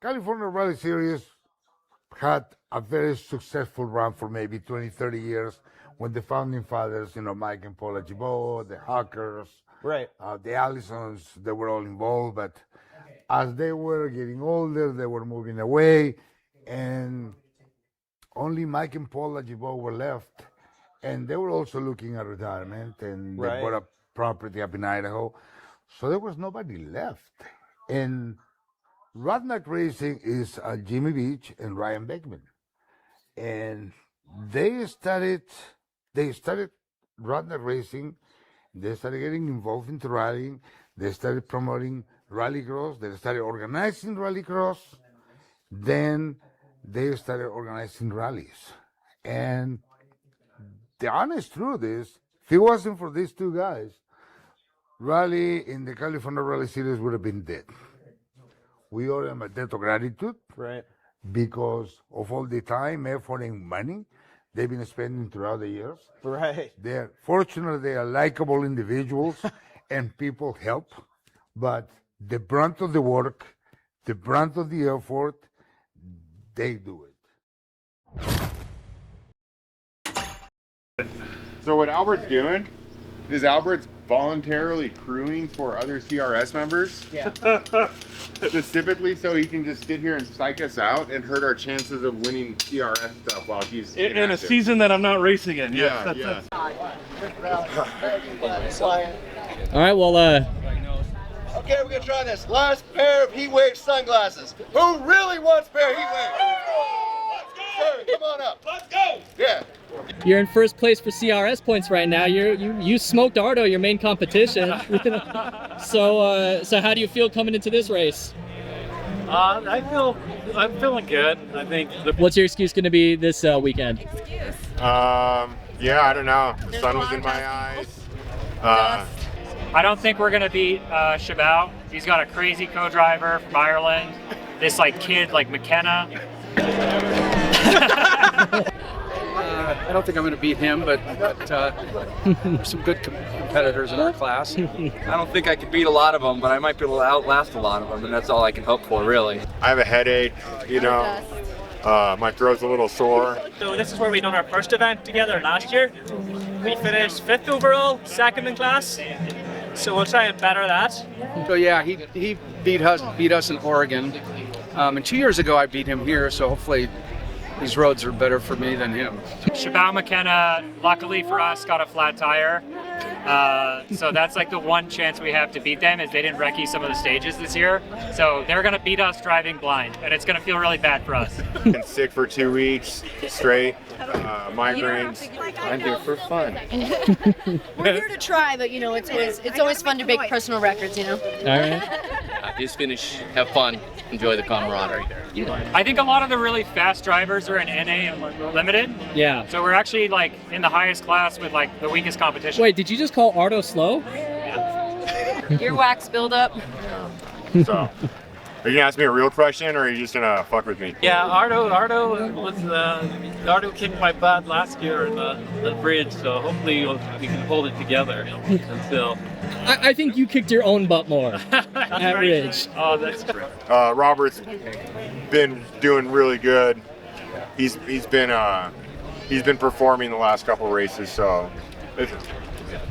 California Rally Series had a very successful run for maybe 20, 30 years when the founding fathers, Mike and Paula Gibault, the Hawkers, Right. the Allisons, they were all involved. But as they were getting older, they were moving away, and only Mike and Paula Gibault were left. And they were also looking at retirement, and they bought a property up in Idaho. So there was nobody left. And Redneck Racing is Jimmy Beach and Ryan Beckman. And they started Redneck Racing. They started getting involved into rallying. They started promoting rallycross. They started organizing rallycross. Then they started organizing rallies. And the honest truth is, if it wasn't for these two guys, rally in the California Rally Series would have been dead. We owe them a debt of gratitude, Right. because of all the time, effort, and money they've been spending throughout the years. Right. Fortunately, they are likable individuals, and people help. But the brunt of the work, the brunt of the effort, they do it. So what Albert's doing is Albert's voluntarily crewing for other CRS members. Yeah. Specifically so he can just sit here and psych us out and hurt our chances of winning CRS stuff while he's in a inactive. season that I'm not racing in. Yeah, Yes, All right, well, Okay, we're gonna try this. Last pair of heat wave sunglasses. Who really wants a pair of heat wave? Sir, come on up. Let's go. Yeah. you're in first place for CRS points right now. You smoked Ardo, your main competition. So how do you feel coming into this race? I'm feeling good. I think. What's your excuse going to be this weekend? Yeah, I don't know. The sun was in my eyes. I don't think we're gonna beat Chabot. He's got a crazy co-driver from Ireland. This kid like McKenna. I don't think I'm going to beat him, but there's some good competitors in our class. I don't think I can beat a lot of them, but I might be able to outlast a lot of them, and that's all I can hope for, really. I have a headache, my throat's a little sore. So this is where we done our first event together last year. We finished 5th overall, 2nd in class. So we'll try and better that. So yeah, he beat us in Oregon, and 2 years ago I beat him here. So hopefully these roads are better for me than him. Chabot McKenna, luckily for us, got a flat tire. So that's the one chance we have to beat them, is they didn't recce some of the stages this year. So they're gonna beat us driving blind, and it's gonna feel really bad for us. Been sick for 2 weeks straight, migraines. I'm here for fun. We're here to try, but it's always fun to break personal records, All right. Just finish, have fun, enjoy the camaraderie. I think a lot of the really fast drivers are in NA and limited. Yeah. So we're actually in the highest class with the weakest competition. Wait, did you just call Ardo slow? Your wax buildup. So, are you gonna ask me a real question, or are you just gonna fuck with me? Yeah, Ardo kicked my butt last year in the bridge, so hopefully we can hold it together until. I think you kicked your own butt more at Ridge. Oh, that's great. Robert's been doing really good. He's been performing the last couple races, so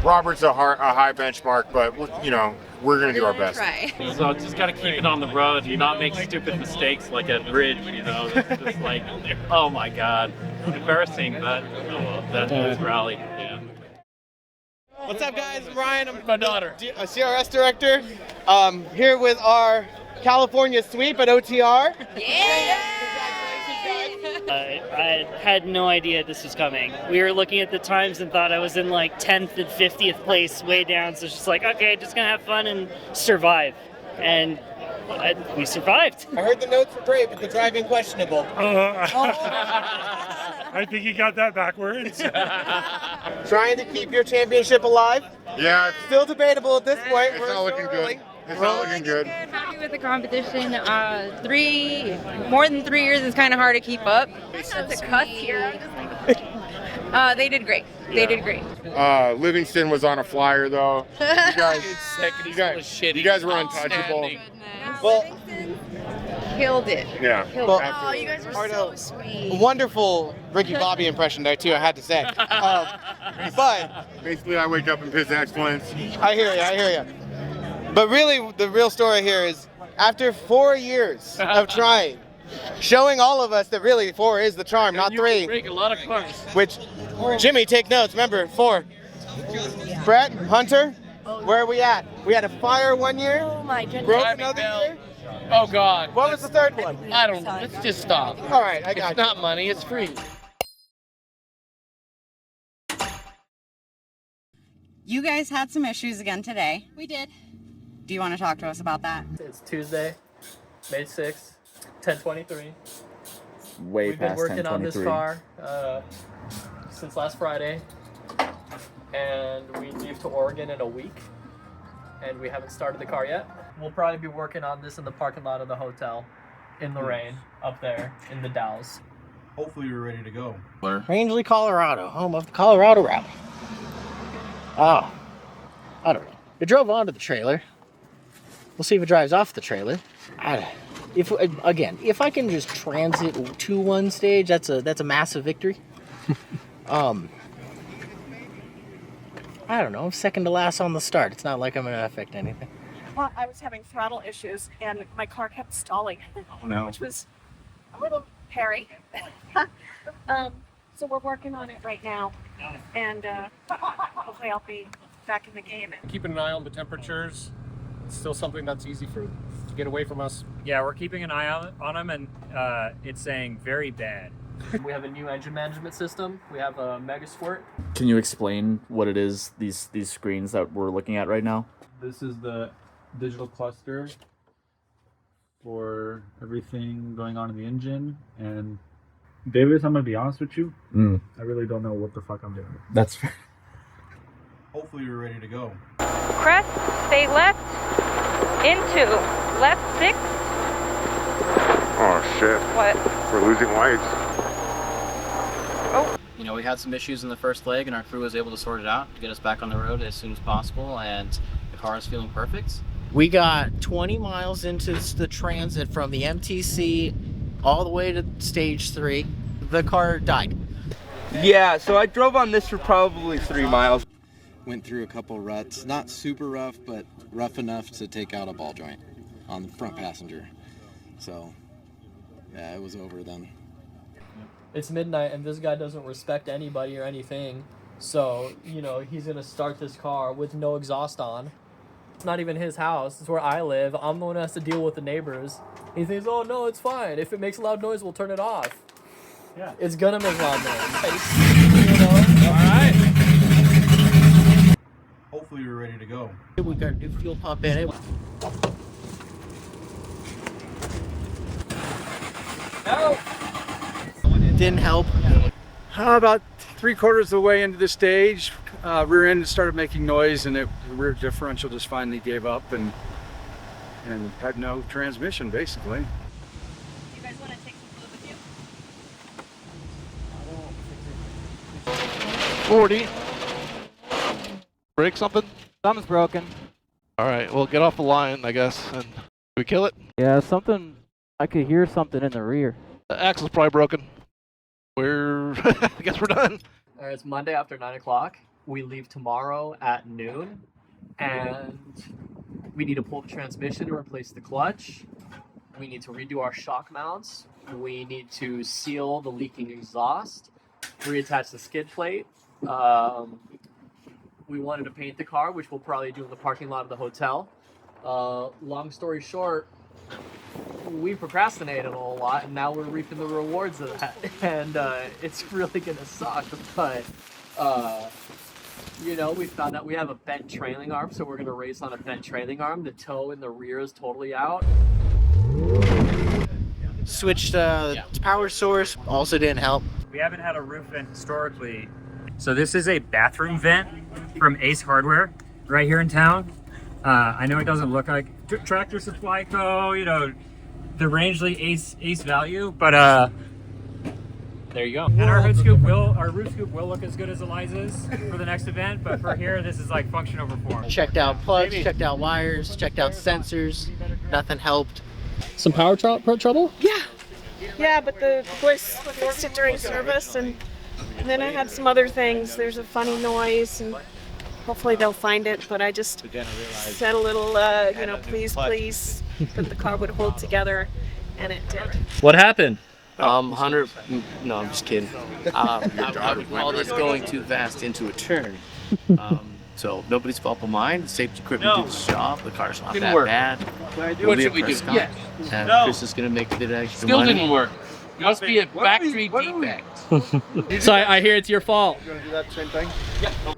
Robert's a high benchmark, but we're gonna do our best. So just gotta keep it on the road and not make stupid mistakes like at Ridge. It's just oh my God, embarrassing. But that was rally. Yeah. What's up, guys? I'm Ryan. I'm My daughter. a CRS director. Here with our California sweep at OTR. Yeah! I had no idea this was coming. We were looking at the times and thought I was in 10th and 50th place, way down. So it's just okay, just gonna have fun and survive. And we survived. I heard the notes were great, but the driving questionable. I think you got that backwards. Trying to keep your championship alive. Yeah, Still debatable at this point. it's not looking good. It's not looking good. Happy with the competition. More than 3 years is kind of hard to keep up. That's a cut here. They did great. They did great. Livingston was on a flyer though. You guys were untouchable. Well, killed it. Yeah. Killed Well, it. Oh, you guys are so sweet. Wonderful Ricky Bobby impression there too, I had to say. But Basically, I wake up and piss excellence. I hear you. But really, the real story here is after 4 years of trying, showing all of us that really 4 is the charm, not 3. Break a lot of cars. Which, Jimmy, take notes. Remember, 4. Brett, Hunter, where are we at? We had a fire 1 year. Oh my goodness. Growth another year. Oh God. What was the 3rd one? I don't know. Let's just stop. All right, I got It's you. not money. It's free. You guys had some issues again today. We did. Do you want to talk to us about that? It's Tuesday, May 6th, 10:23. Way We've been past working on this 10:23. car since last Friday, and we leave to Oregon in a week, and we haven't started the car yet. We'll probably be working on this in the parking lot of the hotel, in the rain, up there in the Dalles. Hopefully we're ready to go. Rangeley, Colorado, home of the Colorado Rally. Oh, I don't know. It drove onto the trailer. We'll see if it drives off the trailer. If I can just transit to one stage, that's a massive victory. I don't know. I'm second to last on the start. It's not like I'm gonna affect anything. Well, I was having throttle issues and my car kept stalling, No. which was a little hairy. So we're working on it right now, and hopefully I'll be back in the game. Keeping an eye on the temperatures. It's still something that's easy to get away from us. Yeah, we're keeping an eye on them, and it's saying very bad. We have a new engine management system. We have a Mega Squirt. Can you explain what it is, these screens that we're looking at right now? This is the digital cluster for everything going on in the engine. And Davis, I'm gonna be honest with you. I really don't know what the fuck I'm doing. That's fair. Hopefully we're ready to go. Crest, stay left, into left 6. Oh shit. What? We're losing lights. You know, we had some issues in the first leg, and our crew was able to sort it out to get us back on the road as soon as possible, and the car is feeling perfect. We got 20 miles into the transit from the MTC all the way to stage 3. The car died. Yeah, so I drove on this for probably 3 miles. Went through a couple ruts, not super rough, but rough enough to take out a ball joint on the front passenger. So, yeah, it was over then. It's midnight and this guy doesn't respect anybody or anything. So, he's gonna start this car with no exhaust on. It's not even his house, it's where I live. I'm the one who has to deal with the neighbors. He thinks, oh no, it's fine. If it makes loud noise, we'll turn it off. Yeah. It's gonna make loud noise. Alright. Hopefully we're ready to go. We got a new fuel pump in it. No. Didn't help. About 3/4 of the way into the stage, rear end started making noise, and the rear differential just finally gave up and had no transmission, basically. You guys want to take some food with you? 40. Break something? Something's broken. All right, well, get off the line, I guess, and we kill it. Yeah, something. I could hear something in the rear. The axle's probably broken. I guess we're done. All right, it's Monday after 9 o'clock. We leave tomorrow at noon, and we need to pull the transmission to replace the clutch. We need to redo our shock mounts. We need to seal the leaking exhaust, reattach the skid plate. We wanted to paint the car, which we'll probably do in the parking lot of the hotel. Long story short, we procrastinated a whole lot, and now we're reaping the rewards of that. And it's really gonna suck, but we found out we have a bent trailing arm, so we're gonna race on a bent trailing arm. The toe in the rear is totally out. Switched power source, also didn't help. We haven't had a roof vent historically. So this is a bathroom vent from Ace Hardware right here in town. I know it doesn't look like Tractor Supply Co., the Rangeley Ace value, but there you go. And our roof scoop will look as good as Eliza's for the next event, but for here, this is like function over form. Checked out plugs, checked out wires, checked out sensors. Nothing helped. Some power trouble? Yeah, but the boys fixed it during service, and then I had some other things. There's a funny noise, and hopefully they'll find it. But I just said a little, please, that the car would hold together, and it did. What happened? 100. No, I'm just kidding. I would call this going too fast into a turn. So nobody's fault but mine. The safety equipment did its job. The car's not Didn't that work. bad. What should we do? Yeah. Yeah. And Chris is gonna make a bit of extra Still money. didn't work. Must be a factory defect. So I hear it's your fault. You gonna do that same thing?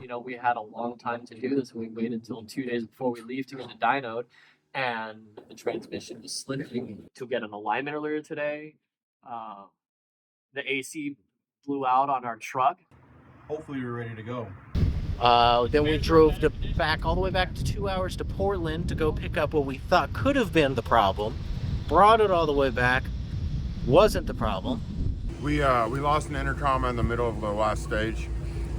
You know, we had a long time to do this. We waited until 2 days before we leave to get the dynoed, and the transmission was slipping to get an alignment earlier today. The AC blew out on our truck. Hopefully we're ready to go. Then we drove all the way back to 2 hours to Portland to go pick up what we thought could have been the problem. Brought it all the way back. Wasn't the problem. We lost an intercom in the middle of the last stage,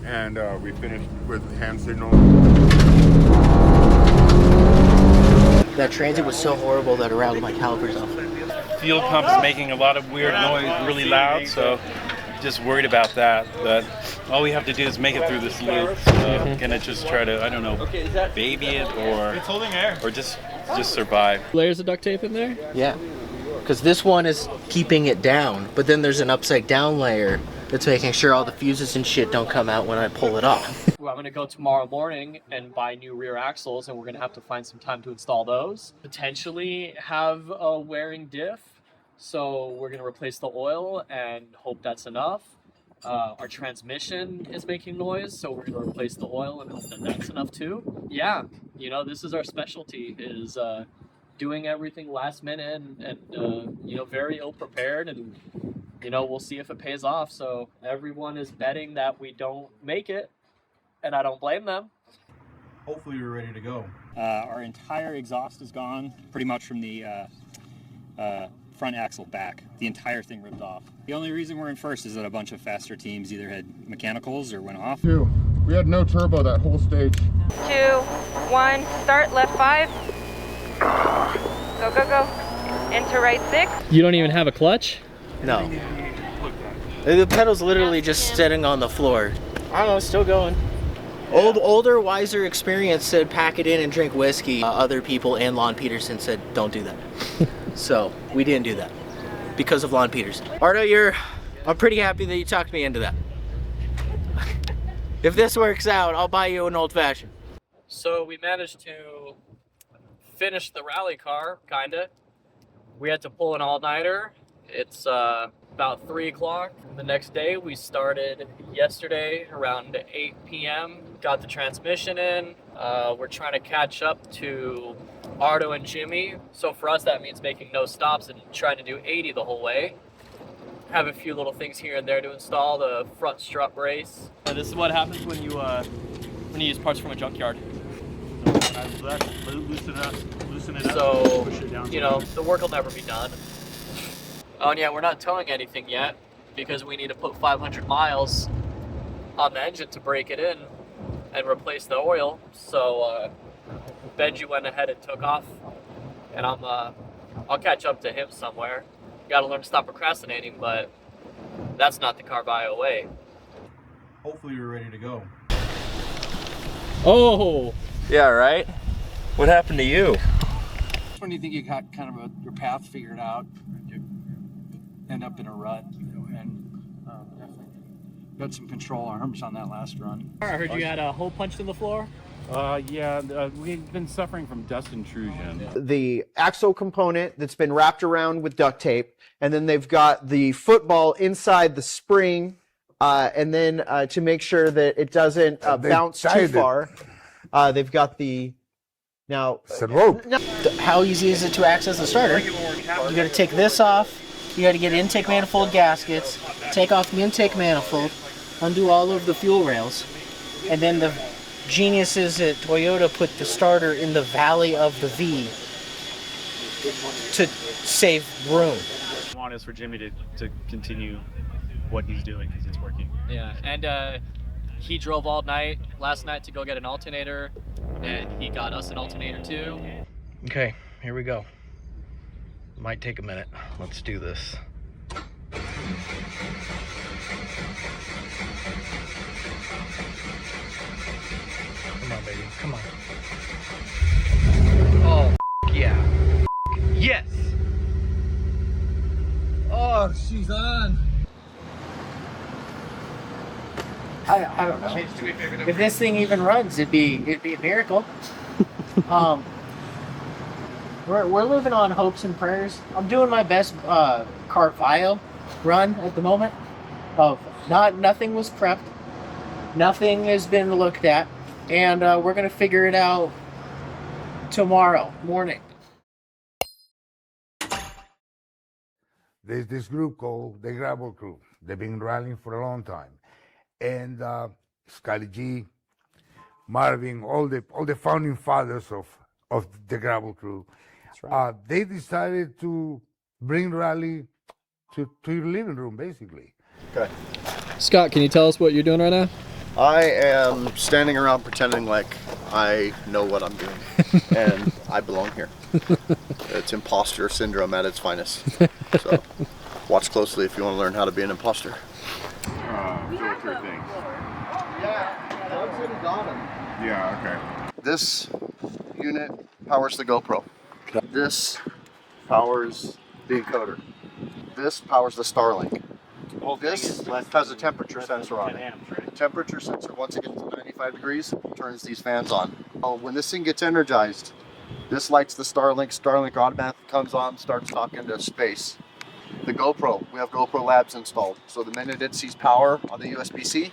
and we finished with hand signal. That transit was so horrible that it rattled my calipers off. Fuel pump is making a lot of weird noise, really loud, so just worried about that. But all we have to do is make it through this loop. So gonna just try to, I don't know, baby it or just survive. Layers of duct tape in there? Yeah, because this one is keeping it down, but then there's an upside down layer that's making sure all the fuses and shit don't come out when I pull it off. Well, I'm gonna go tomorrow morning and buy new rear axles, and we're gonna have to find some time to install those. Potentially have a wearing diff, so we're gonna replace the oil and hope that's enough. Our transmission is making noise, so we're gonna replace the oil and hope that that's enough too. Yeah, you know, this is our specialty, is doing everything last minute and very ill prepared, and we'll see if it pays off. So everyone is betting that we don't make it, and I don't blame them. Hopefully we're ready to go. Our entire exhaust is gone, pretty much from the front axle back. The entire thing ripped off. The only reason we're in first is that a bunch of faster teams either had mechanicals or went off. We had no turbo that whole stage. 2, 1, start, left 5. Go, go, go. Into right 6. You don't even have a clutch? No. The pedal's literally just sitting on the floor. I don't know, it's still going. Older, wiser experience said pack it in and drink whiskey. Other people and Lon Peterson said don't do that. So we didn't do that because of Lon Peterson. Ardo, I'm pretty happy that you talked me into that. If this works out, I'll buy you an old fashioned. So we managed to finish the rally car, kinda. We had to pull an all-nighter. It's about 3 o'clock the next day. We started yesterday around 8 p.m. Got the transmission in. We're trying to catch up to Ardo and Jimmy. So for us, that means making no stops and trying to do 80 the whole way. Have a few little things here and there to install, the front strut brace. This is what happens when you use parts from a junkyard. Loosen it up. So, push it down. the work will never be done. Oh, and yeah, we're not towing anything yet because we need to put 500 miles on the engine to break it in and replace the oil. So, Benji went ahead and took off, and I'll catch up to him somewhere. Got to learn to stop procrastinating, but that's not the Carvalho way. Hopefully we're ready to go. Oh! Yeah, right? What happened to you? When you think you got kind of your path figured out, you end up in a rut, and definitely got some control arms on that last run. I heard you had a hole punched in the floor. We've been suffering from dust intrusion. The axle component that's been wrapped around with duct tape, and then they've got the football inside the spring, and then to make sure that it doesn't bounce too far, they've got the How easy is it to access the starter? You got to take this off. You got to get intake manifold gaskets, take off the intake manifold, undo all of the fuel rails, and then the geniuses at Toyota put the starter in the valley of the V to save room. I want is for Jimmy to continue what he's doing because it's working. Yeah, and he drove all night last night to go get an alternator, and he got us an alternator too. Okay, here we go. Might take a minute. Let's do this. Come on, baby. Come on. Oh, yeah. Yes! Oh, she's on. I don't know. If this thing even runs, it'd be a miracle. We're living on hopes and prayers. I'm doing my best Carvio run at the moment. Nothing was prepped, nothing has been looked at, and we're gonna figure it out tomorrow morning. There's this group called the Gravel Crew. They've been rallying for a long time, and Scotty G, Marvin, all the founding fathers of the Gravel Crew. That's right. They decided to bring rally to your living room, basically. Okay. Scott, can you tell us what you're doing right now? I am standing around pretending like I know what I'm doing and I belong here. It's imposter syndrome at its finest. So watch closely if you want to learn how to be an imposter. Filter things. Yeah, Yeah, okay. this unit powers the GoPro. This powers the encoder. This powers the Starlink. This has a temperature sensor on it. The temperature sensor, once it gets to 95 degrees, turns these fans on. Oh, when this thing gets energized, this lights the Starlink. Starlink automatically comes on, starts talking to space. The GoPro, we have GoPro Labs installed. So the minute it sees power on the USB-C,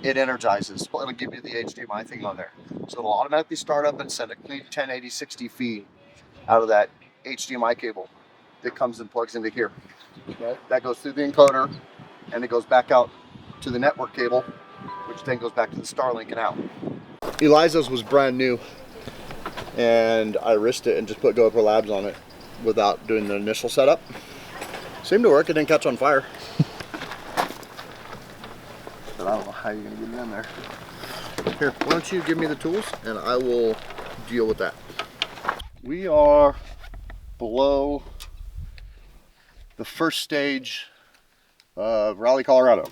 it energizes. It'll give you the HDMI thing on there. So it'll automatically start up and send a clean 1080-60 feed out of that HDMI cable that comes and plugs into here. Okay. That goes through the encoder and it goes back out to the network cable, which then goes back to the Starlink and out. Eliza's was brand new and I risked it and just put GoPro Labs on it without doing the initial setup. Seemed to work, it didn't catch on fire. But I don't know how you're gonna get it in there. Here, why don't you give me the tools and I will deal with that. We are below the first stage of Raleigh, Colorado.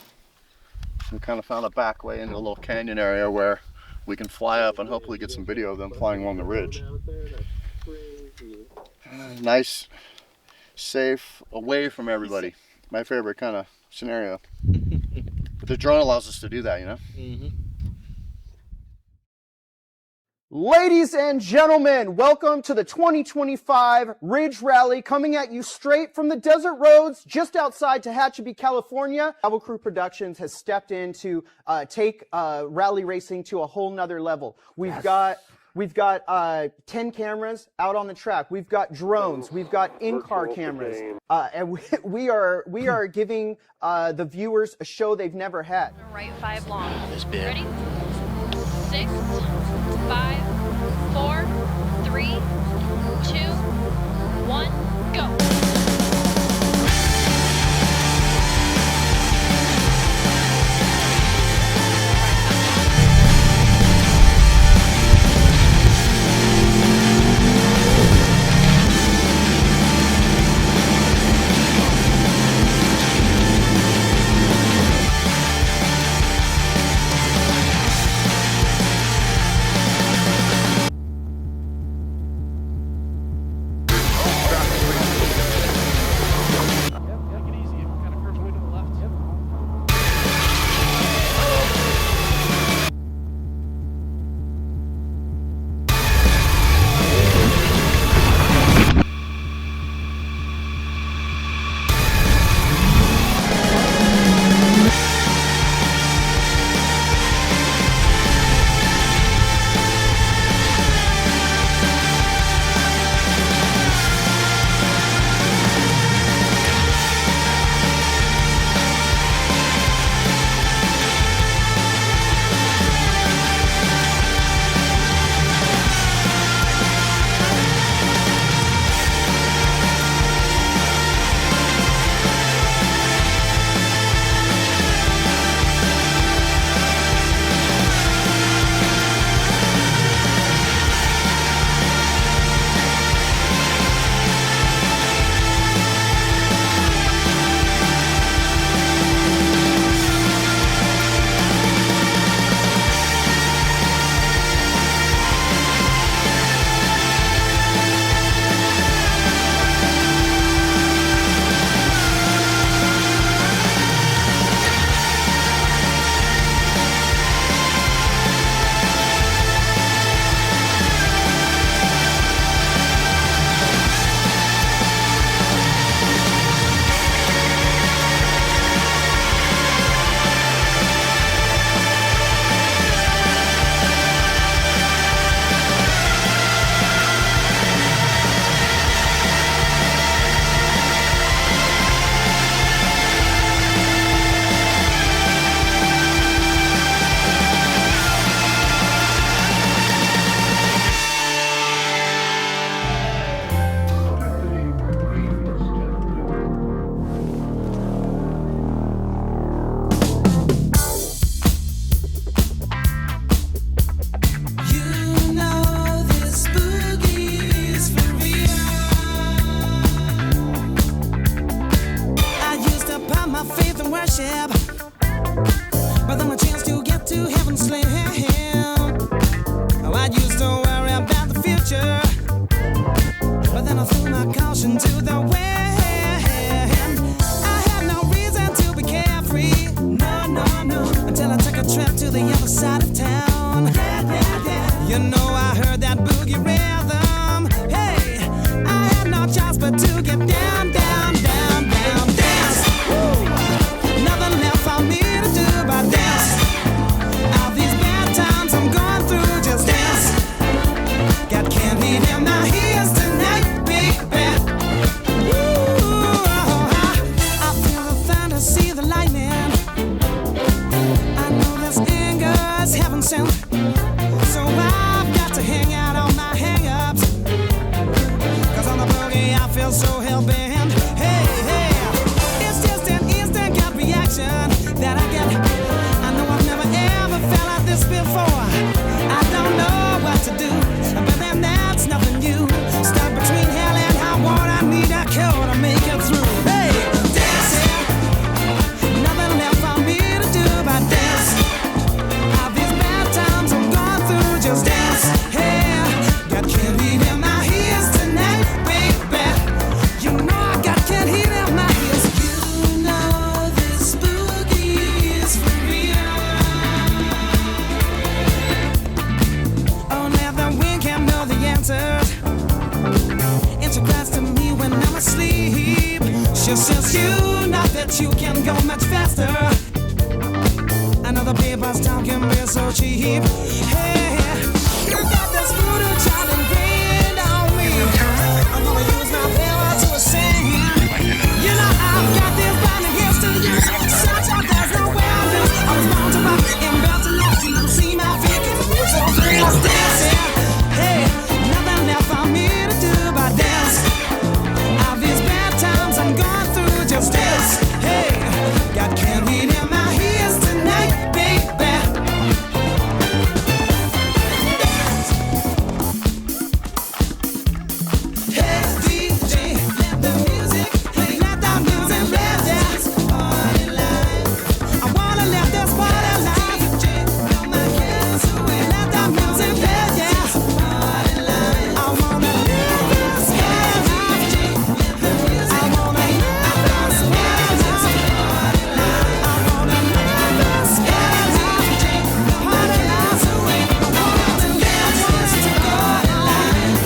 We kind of found a back way into a little canyon area where we can fly up and hopefully get some video of them flying along the ridge. Nice, safe, away from everybody. My favorite kind of scenario. But the drone allows us to do that, you know? Mm-hmm. Ladies and gentlemen, welcome to the 2025 Ridge Rally, coming at you straight from the desert roads just outside Tehachapi, California. Gravel Crew Productions has stepped in to take rally racing to a whole nother level. We've got 10 cameras out on the track. We've got drones. We've got in-car cameras, and we are giving the viewers a show they've never had. Right 5 long. This bit. Ready? 6, 5, 4, 3, 2, 1, go. into the wind. I had no reason to be carefree. No, no, no. Until I took a trip to the other side of town. You know I heard that boogie rhythm. Hey, I had no choice but to get down, down, down, down, dance. Woo. Nothing left for me to do but dance. All these bad times I'm going through, just dance. Got candy in my ears tonight, big bad. Woo. I feel the thunder, see the lightning. I know this anger is heaven sent. So I've got to hang out on my hang-ups. 'Cause on the boogie I feel so hell-bent. Hey, hey, it's just an instant gut reaction that I get. I know I've never ever felt like this before. I don't know what to do, but then that's nothing new. Stuck between hell and high water, I need a cure to make it through. Hey, dance, yeah. Nothing left for me to do but dance. All these bad times I'm going through, just dance. Hey, got candy in my ears tonight, baby. You know I got candy in my ears. You know this boogie is for real. Only the wind can know the answers. And she cries to me when I'm asleep. She says you know that you can go much faster. I know the paper's talk can be so cheap. Hey, you got this voodoo child ingrained on me. I'm gonna use my power to ascend. You know I've got this body here to use. Such a there's no way I lose. I was born to rock and built to love. You don't see my feet 'cause I move so free. Let's dance, yeah. Hey, nothing left for me to do but dance. All these bad times I'm going through, just dance. Hey, got candy in my ears tonight, baby. Hey, DJ, let the music play. Let the music play. Dance, party life. I wanna let this party life. DJ, blow my cares away. Let the music play. Dance, party life. I wanna live this party life. I wanna live this party life. I wanna live this party life. Party life away. I wanna live this party life.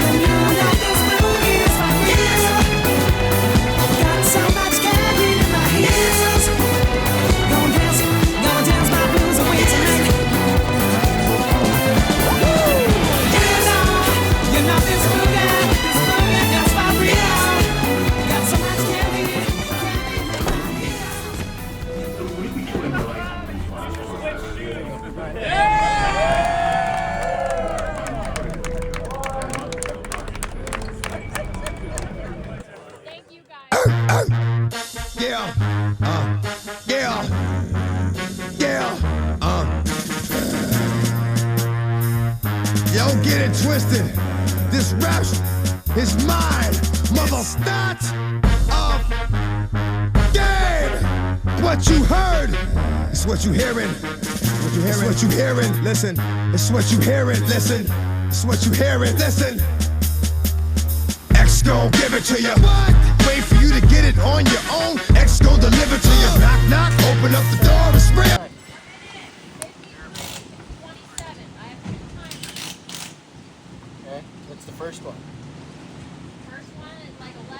You know this boogie is for real. Got so much candy in my ears. Gonna dance my blues away tonight. Woo! You know this boogie is for real. Got so much candy in my ears. Yeah, yeah, yeah, Yo, get it twisted. This rap is mine, mother start of game. What you heard is what you hearing. It's what you hearing. Listen, it's what you hearing. Listen, it's what you hearing. Listen. X gon' give it to you. What? Wait for you to get it on your own. X gon' deliver to you. Knock, knock, open up the door and spray. Okay, what's the first one? First one is like 11.